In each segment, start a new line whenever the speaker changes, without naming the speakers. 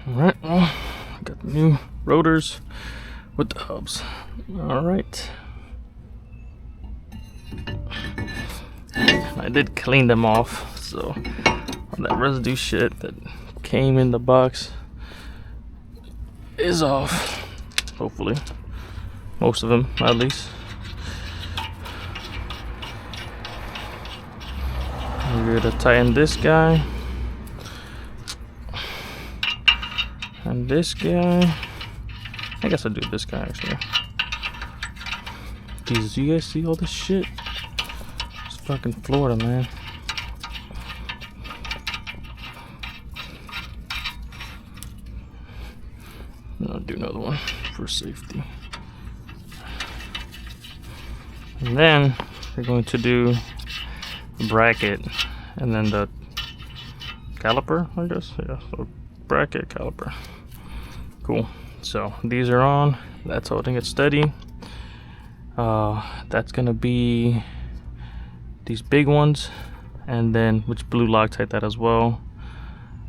Alright, well, got the new rotors with the hubs. Alright. I did clean them off, so all that residue shit that came in the box is off. Hopefully. Most of them, at least. We're gonna tighten this guy. And this guy. I guess I'll do this guy actually. Jesus, you guys see all this shit? It's fucking Florida, man. I'll do another one for safety. And then we're going to do the bracket and then the caliper, I guess. Yeah, so bracket, caliper. Cool. So these are on. That's holding it steady. That's gonna be these big ones, and then which blue Loctite that as well.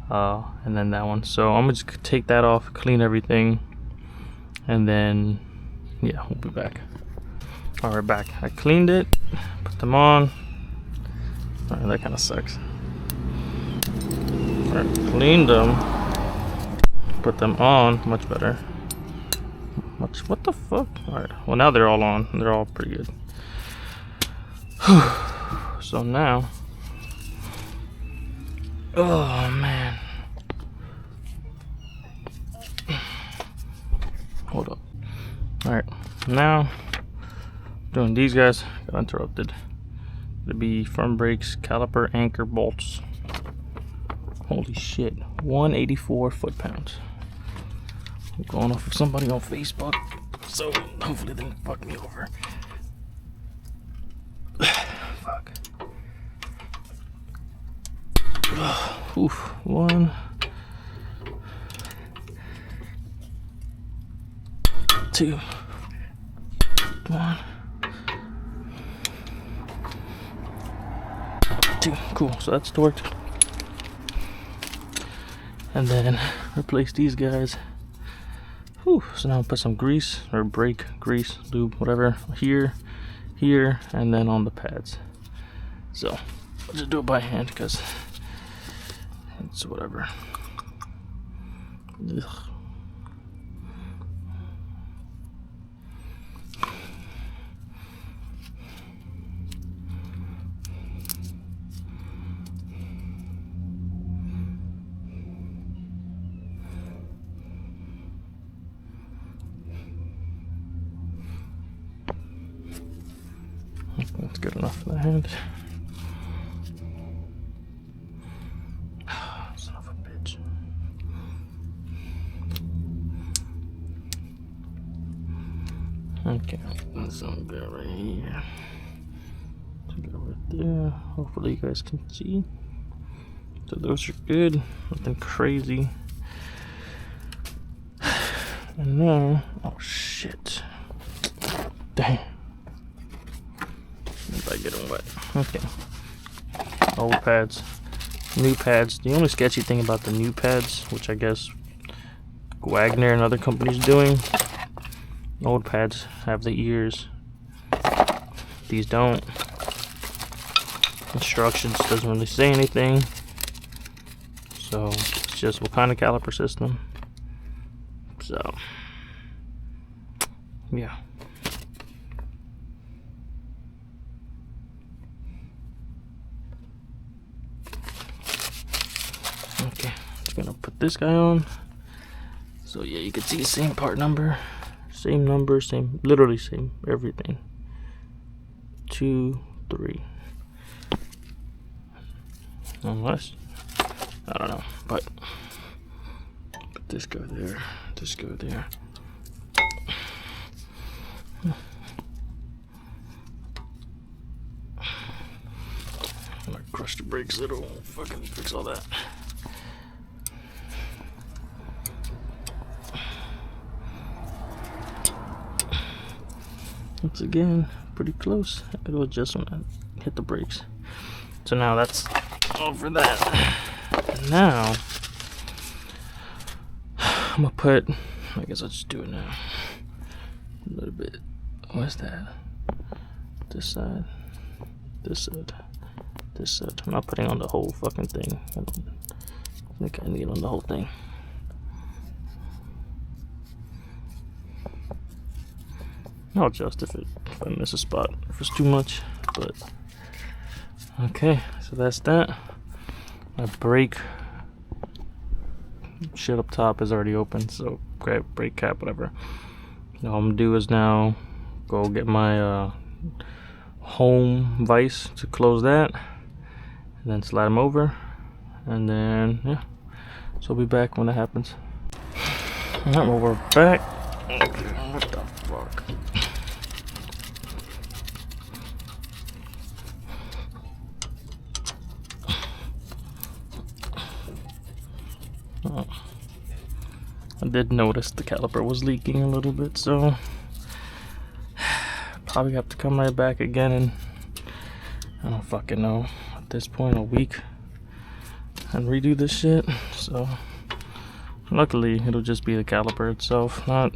And then that one. So I'm gonna just take that off, clean everything, and then yeah, we'll be back. All right, back. I cleaned it, put them on. All right, that kind of sucks. All right, cleaned them, put them on. Much better. What the fuck? All right. Well, now they're all on. They're all pretty good. So now, oh man. Hold up. All right. Now, doing these guys. Got interrupted. It'll be front brakes, caliper, anchor, bolts. Holy shit. 184 foot-pounds. I'm going off of somebody on Facebook, so hopefully they didn't fuck me over. Fuck. Oof. 1, 2, 1, 2. Cool. So that's torqued. And then replace these guys. Whew. So now I'll put some grease or brake grease, lube, whatever, here, and then on the pads. So I'll just do it by hand because it's whatever. Ugh. That's good enough for the hand. Son of a bitch. Okay, that's all good right here. Take it over there. Hopefully you guys can see. So those are good. Nothing crazy. And now, oh shit. Dang. If I get them wet. Okay. Old pads. New pads. The only sketchy thing about the new pads, which I guess Wagner and other companies doing, old pads have the ears. These don't. Instructions doesn't really say anything. So it's just what kind of caliper system. So yeah. Okay, just gonna put this guy on. So yeah, you can see the same part number, same, literally same everything. 2, 3. Unless, I don't know, but put this guy there, this guy there. I'm gonna crush the brakes, it'll fucking fix all that. Once again, pretty close. It'll adjust when I hit the brakes. So now that's all for that. And now, I'm gonna put, I guess I'll just do it now. A little bit. What's that? This side. This side. This side. I'm not putting on the whole fucking thing. I don't think I need on the whole thing. I'll adjust if I miss a spot, if it's too much, but okay, so that's that. My brake shit up top is already open, so grab brake cap, whatever. All I'm gonna do is now go get my home vise to close that, and then slide them over, and then yeah, so I'll be back when that happens. Alright, well, we're back. Okay, what the fuck? Oh. I did notice the caliper was leaking a little bit, so probably have to come right back again, and I don't fucking know at this point, a week, and redo this shit. So luckily it'll just be the caliper itself, not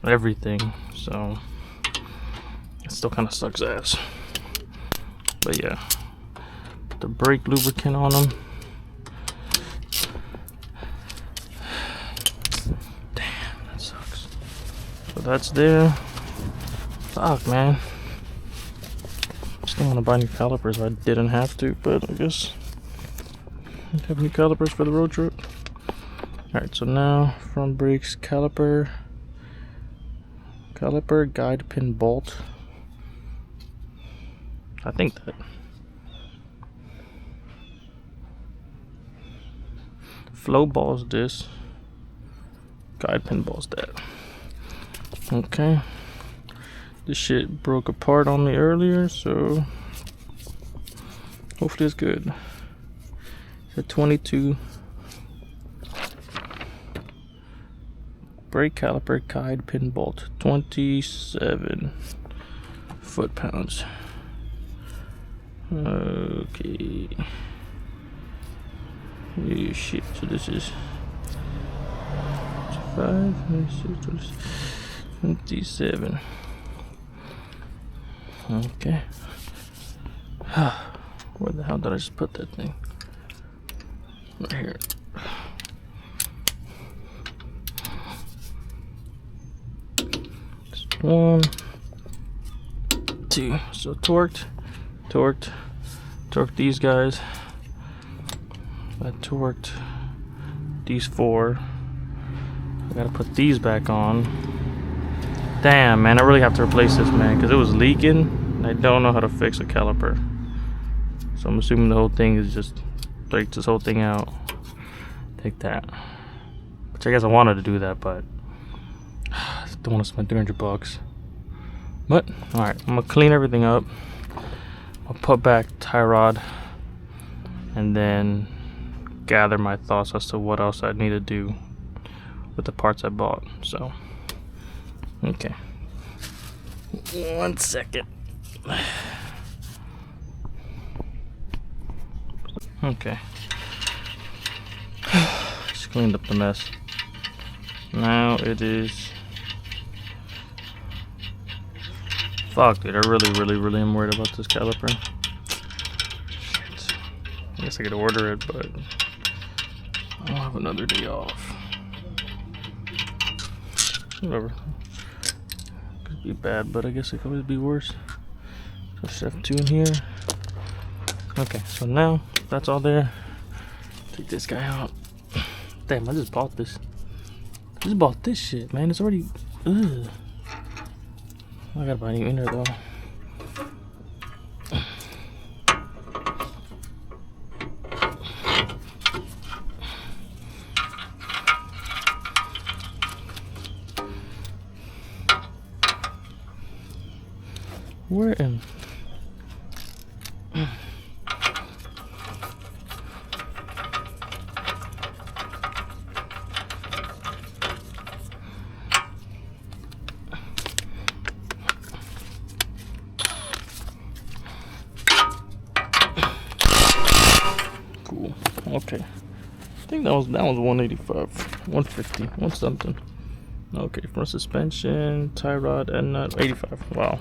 everything, so it still kind of sucks ass. But yeah, put the brake lubricant on them. Damn, that sucks. So that's there. Fuck, man. Just don't want to buy new calipers. I didn't have to, but I guess I have new calipers for the road trip. Alright, so now front brakes, caliper, guide pin bolt. I think that. Flow balls this. Guide pin balls that. Okay. This shit broke apart on me earlier, so hopefully it's good. It's a 22. Brake caliper guide pin bolt, 27 foot-pounds. Okay. Oh shit, so this is 5, 27. Okay. Where the hell did I just put that thing? Right here. Just 1, 2. So torqued these guys. I torqued these 4. I gotta put these back on. Damn, man, I really have to replace this, man, because it was leaking and I don't know how to fix a caliper. So I'm assuming the whole thing is just break this whole thing out. Take that. Which I guess I wanted to do that, but I don't want to spend 300 bucks. But alright, I'm gonna clean everything up. I'll put back tie rod and then gather my thoughts as to what else I need to do with the parts I bought. So okay, 1 second. Okay, just cleaned up the mess. Now it is, fuck dude, I really am worried about this caliper. Shit. I guess I could order it, but I'll have another day off. Whatever. Could be bad, but I guess it could always be worse. So chef 2 in here. Okay, so now that's all there. Take this guy out. Damn, I just bought this. I just bought this shit, man. It's already. Ugh. I gotta buy a new inner though. Where am cool. Okay. I think think that was 185, 150, one something. Okay, front suspension, tie rod, and nut, 85. Wow,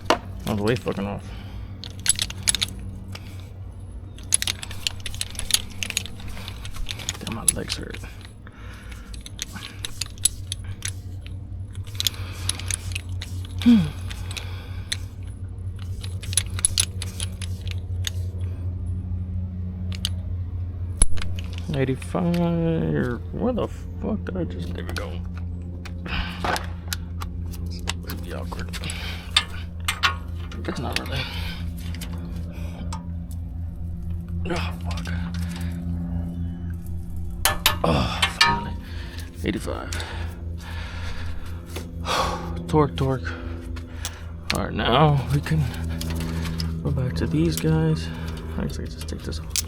I was way fucking off. Damn, my legs hurt. $85. Where the fuck did I just? There we go. It's be awkward. It's not really. Oh fuck. Oh, finally. 85. Torque. Alright, now we can go back to these guys. I guess I can just take this off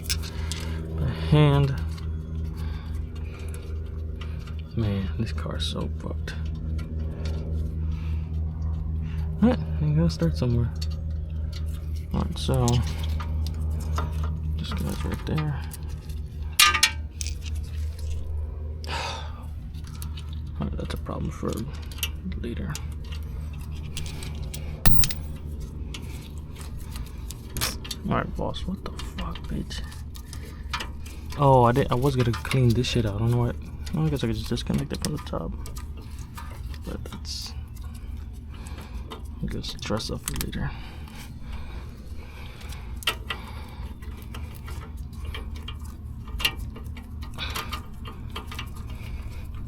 by hand. Man, this car's so fucked. Alright, you gotta start somewhere. Alright, so this guy's right there. Alright, that's a problem for later. Alright, boss, what the fuck, bitch? Oh, I was gonna clean this shit out. I don't know what. I guess I could just disconnect it from the top. But that's, I guess, dress up for later.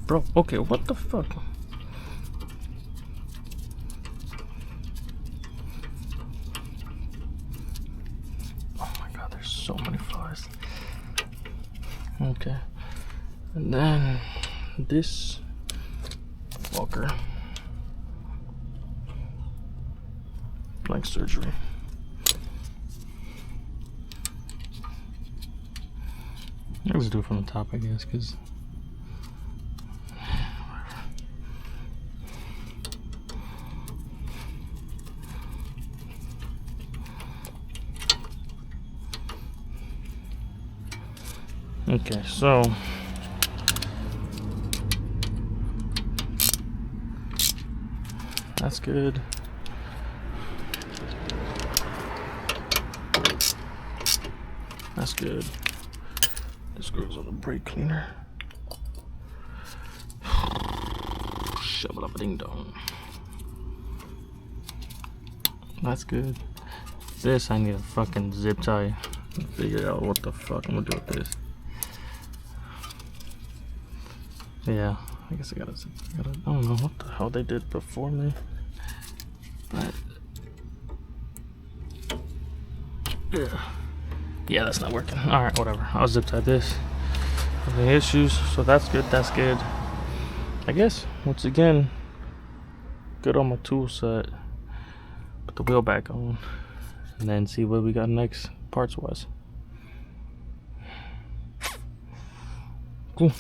Bro, okay, what the fuck? Oh my god, there's so many flies. Okay. And then this Walker blank surgery. Let's do it from the top, I guess, because okay, so that's good. That's good. This goes on the brake cleaner. Shovel up a ding dong. That's good. This I need a fucking zip tie. Figure out what the fuck I'm gonna do with this. Yeah, I guess I gotta, I don't know what the hell they did before me. But yeah, that's not working. Alright, whatever. I'll zip tie this. Any issues, so that's good, that's good. I guess, once again, good on my tool set. Put the wheel back on. And then see what we got next, parts wise. Cool.